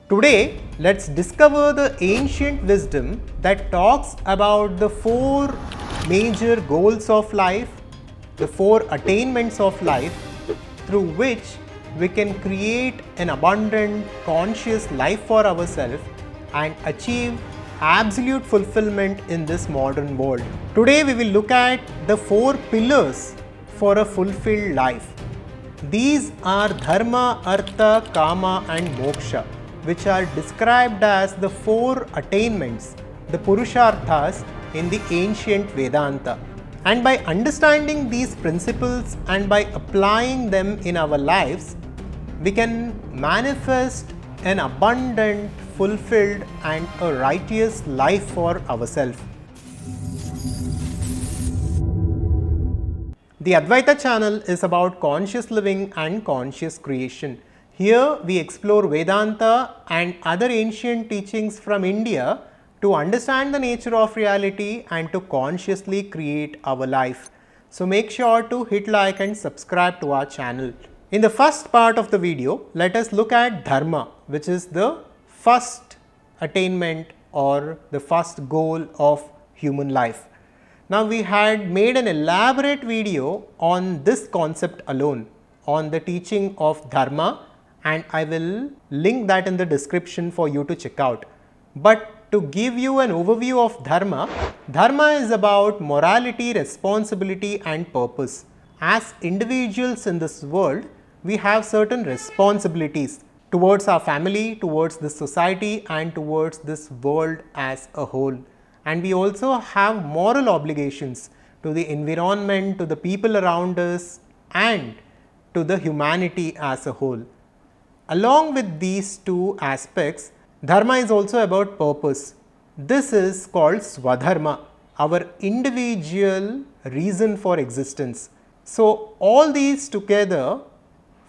Today, let's discover the ancient wisdom that talks about the four major goals of life, the four attainments of life, through which we can create an abundant, conscious life for ourselves and achieve absolute fulfillment in this modern world. Today, we will look at the four pillars for a fulfilled life. These are Dharma, Artha, Kama and Moksha, which are described as the four attainments, the Purusharthas in the ancient Vedanta. And by understanding these principles and by applying them in our lives, we can manifest an abundant, fulfilled and a righteous life for ourselves. The Adhvaitha channel is about conscious living and conscious creation. Here we explore Vedanta and other ancient teachings from India to understand the nature of reality and to consciously create our life. So make sure to hit like and subscribe to our channel. In the first part of the video, let us look at Dharma, which is the first attainment or the first goal of human life. Now we had made an elaborate video on this concept alone, on the teaching of Dharma, and I will link that in the description for you to check out. But to give you an overview of Dharma, Dharma is about morality, responsibility and purpose. As individuals in this world, we have certain responsibilities towards our family, towards this society and towards this world as a whole. And we also have moral obligations to the environment, to the people around us and to the humanity as a whole. Along with these two aspects, Dharma is also about purpose. This is called Swadharma, our individual reason for existence. So all these together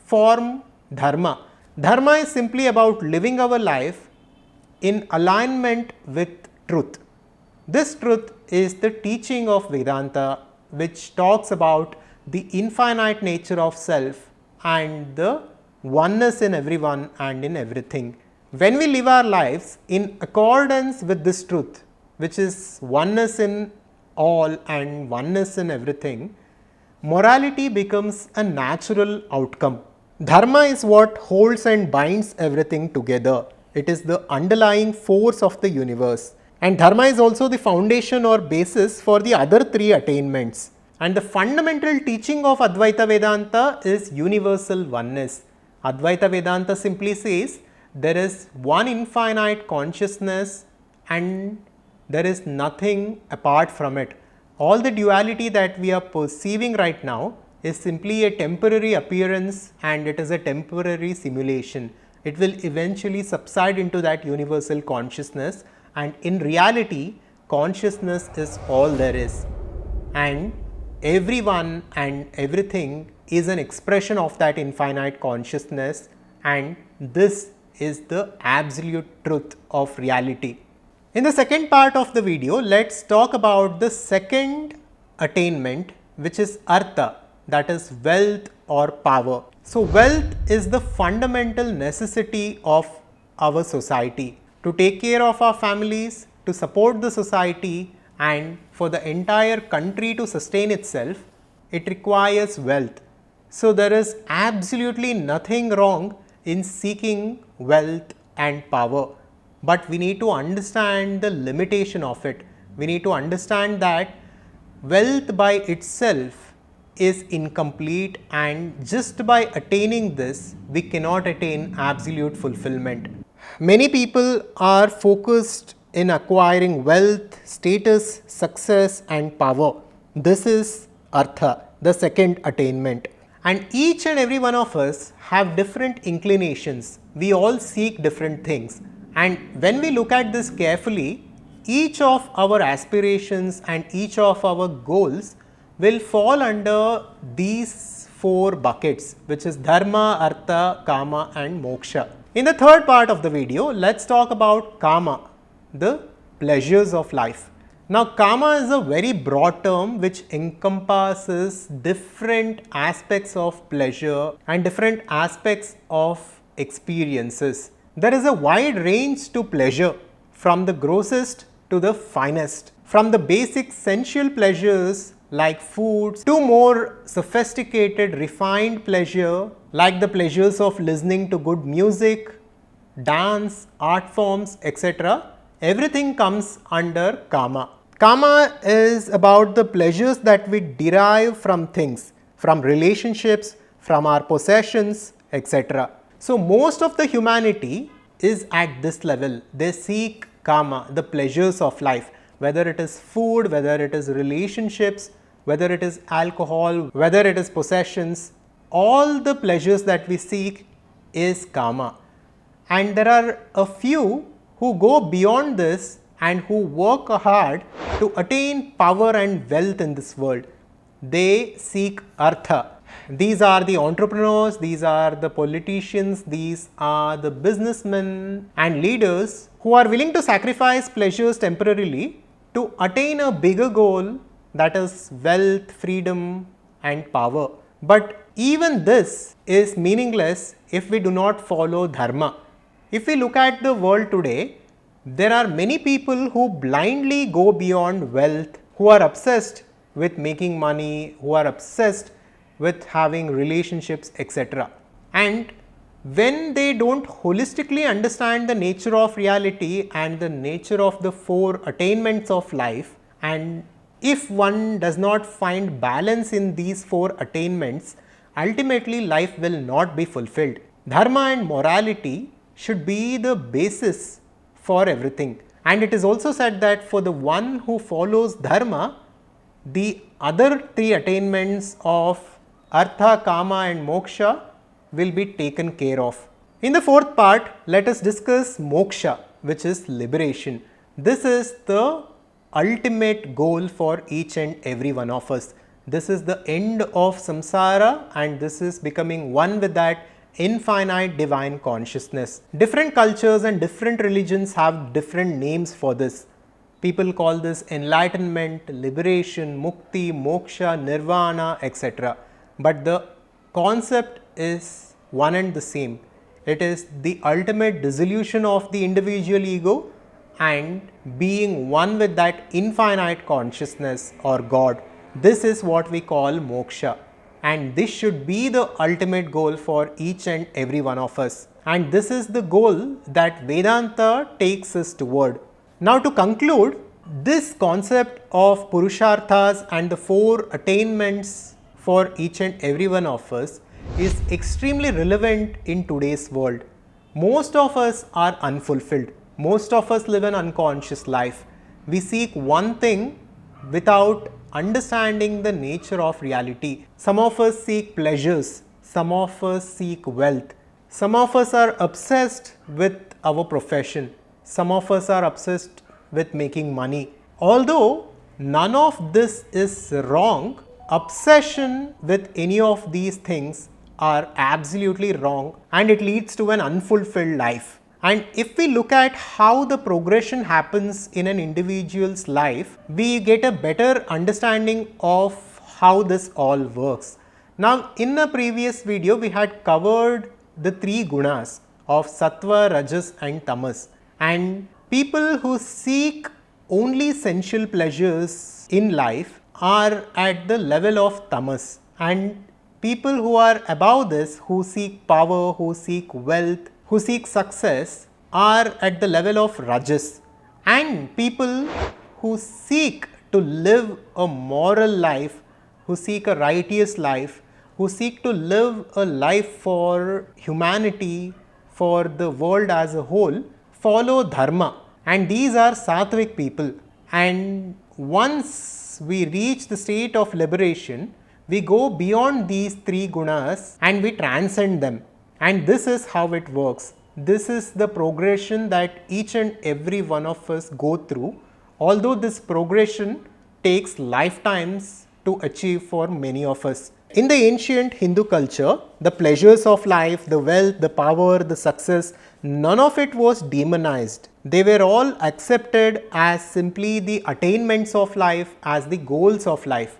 form Dharma. Dharma is simply about living our life in alignment with truth. This truth is the teaching of Vedanta, which talks about the infinite nature of self and the oneness in everyone and in everything. When we live our lives in accordance with this truth, which is oneness in all and oneness in everything, morality becomes a natural outcome. Dharma is what holds and binds everything together. It is the underlying force of the universe. And Dharma is also the foundation or basis for the other three attainments. And the fundamental teaching of Advaita Vedanta is universal oneness. Advaita Vedanta simply says there is one infinite consciousness and there is nothing apart from it. All the duality that we are perceiving right now is simply a temporary appearance and it is a temporary simulation. It will eventually subside into that universal consciousness, and in reality, consciousness is all there is. And everyone and everything is an expression of that infinite consciousness, and this is the absolute truth of reality. In the second part of the video, let's talk about the second attainment, which is Artha, that is wealth or power. So wealth is the fundamental necessity of our society. To take care of our families, to support the society and for the entire country to sustain itself, it requires wealth. So there is absolutely nothing wrong in seeking wealth and power. But we need to understand the limitation of it. We need to understand that wealth by itself is incomplete, and just by attaining this, we cannot attain absolute fulfillment. Many people are focused in acquiring wealth, status, success and power. This is Artha, the second attainment. And each and every one of us have different inclinations. We all seek different things. And when we look at this carefully, each of our aspirations and each of our goals will fall under these four buckets, which is Dharma, Artha, Kama and Moksha. In the third part of the video, let's talk about Kama, the pleasures of life. Now, Kama is a very broad term which encompasses different aspects of pleasure and different aspects of experiences. There is a wide range to pleasure, from the grossest to the finest, from the basic sensual pleasures like food to more sophisticated, refined pleasure like the pleasures of listening to good music, dance, art forms, etc. Everything comes under kama. Kama is about the pleasures that we derive from things, from relationships, from our possessions, etc. So, most of the humanity is at this level. They seek kama, the pleasures of life, whether it is food, whether it is relationships, whether it is alcohol, whether it is possessions, all the pleasures that we seek is kama. And there are a few who go beyond this and who work hard to attain power and wealth in this world. They seek Artha. These are the entrepreneurs, these are the politicians, these are the businessmen and leaders who are willing to sacrifice pleasures temporarily to attain a bigger goal, that is wealth, freedom and power. But even this is meaningless if we do not follow Dharma. If we look at the world today, there are many people who blindly go beyond wealth, who are obsessed with making money, who are obsessed with having relationships, etc. And when they don't holistically understand the nature of reality and the nature of the four attainments of life, and if one does not find balance in these four attainments, ultimately life will not be fulfilled. Dharma and morality should be the basis for everything. And it is also said that for the one who follows Dharma, the other three attainments of Artha, Kama and Moksha will be taken care of. In the fourth part, let us discuss Moksha, which is liberation. This is the ultimate goal for each and every one of us. This is the end of samsara and this is becoming one with that infinite divine consciousness. Different cultures and different religions have different names for this. People call this enlightenment, liberation, mukti, moksha, nirvana, etc. But the concept is one and the same. It is the ultimate dissolution of the individual ego and being one with that infinite consciousness or God. This is what we call moksha. And this should be the ultimate goal for each and every one of us. And this is the goal that Vedanta takes us toward. Now to conclude, this concept of Purusharthas and the four attainments for each and every one of us is extremely relevant in today's world. Most of us are unfulfilled. Most of us live an unconscious life. We seek one thing without understanding the nature of reality. Some of us seek pleasures, some of us seek wealth, some of us are obsessed with our profession, some of us are obsessed with making money. Although none of this is wrong, obsession with any of these things are absolutely wrong and it leads to an unfulfilled life. And if we look at how the progression happens in an individual's life, we get a better understanding of how this all works. Now, in a previous video, we had covered the three gunas of sattva, rajas and tamas. And people who seek only sensual pleasures in life are at the level of tamas. And people who are above this, who seek power, who seek wealth, who seek success are at the level of rajas, and people who seek to live a moral life, who seek a righteous life, who seek to live a life for humanity, for the world as a whole, follow dharma, and these are sattvic people. And once we reach the state of liberation, we go beyond these three gunas and we transcend them. And this is how it works. This is the progression that each and every one of us go through, although this progression takes lifetimes to achieve for many of us. In the ancient Hindu culture, the pleasures of life, the wealth, the power, the success, none of it was demonized. They were all accepted as simply the attainments of life, as the goals of life.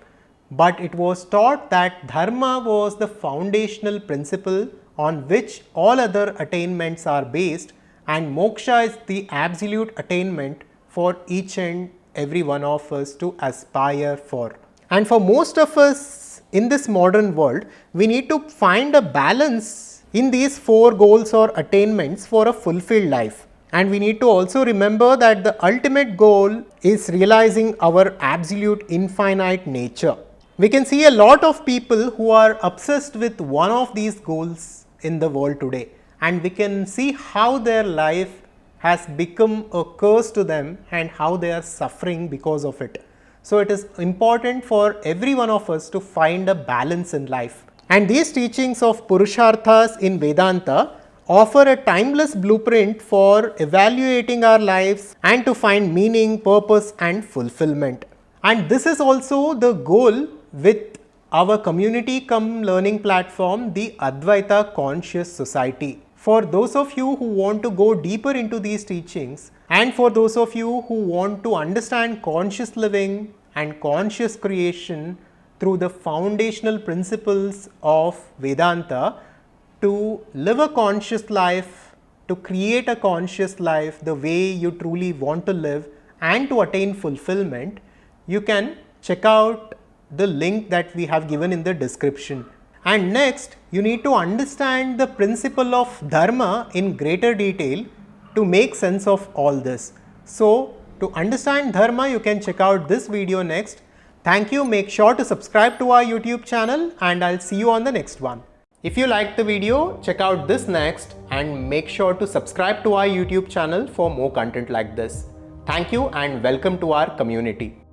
But it was taught that dharma was the foundational principle on which all other attainments are based, and moksha is the absolute attainment for each and every one of us to aspire for. And for most of us in this modern world, we need to find a balance in these 4 goals or attainments for a fulfilled life. And we need to also remember that the ultimate goal is realizing our absolute infinite nature. We can see a lot of people who are obsessed with one of these goals in the world today, and we can see how their life has become a curse to them and how they are suffering because of it. So it is important for every one of us to find a balance in life. And these teachings of Purusharthas in Vedanta offer a timeless blueprint for evaluating our lives and to find meaning, purpose and fulfillment. And this is also the goal with our community cum learning platform, the Adhvaitha Conscious Society. For those of you who want to go deeper into these teachings, and for those of you who want to understand conscious living and conscious creation through the foundational principles of Vedanta, to live a conscious life, to create a conscious life the way you truly want to live and to attain fulfillment, you can check out the link that we have given in the description. And next, you need to understand the principle of Dharma in greater detail to make sense of all this. So, to understand Dharma, you can check out this video next. Thank you. Make sure to subscribe to our YouTube channel and I'll see you on the next one. If you liked the video, check out this next and make sure to subscribe to our YouTube channel for more content like this. Thank you and welcome to our community.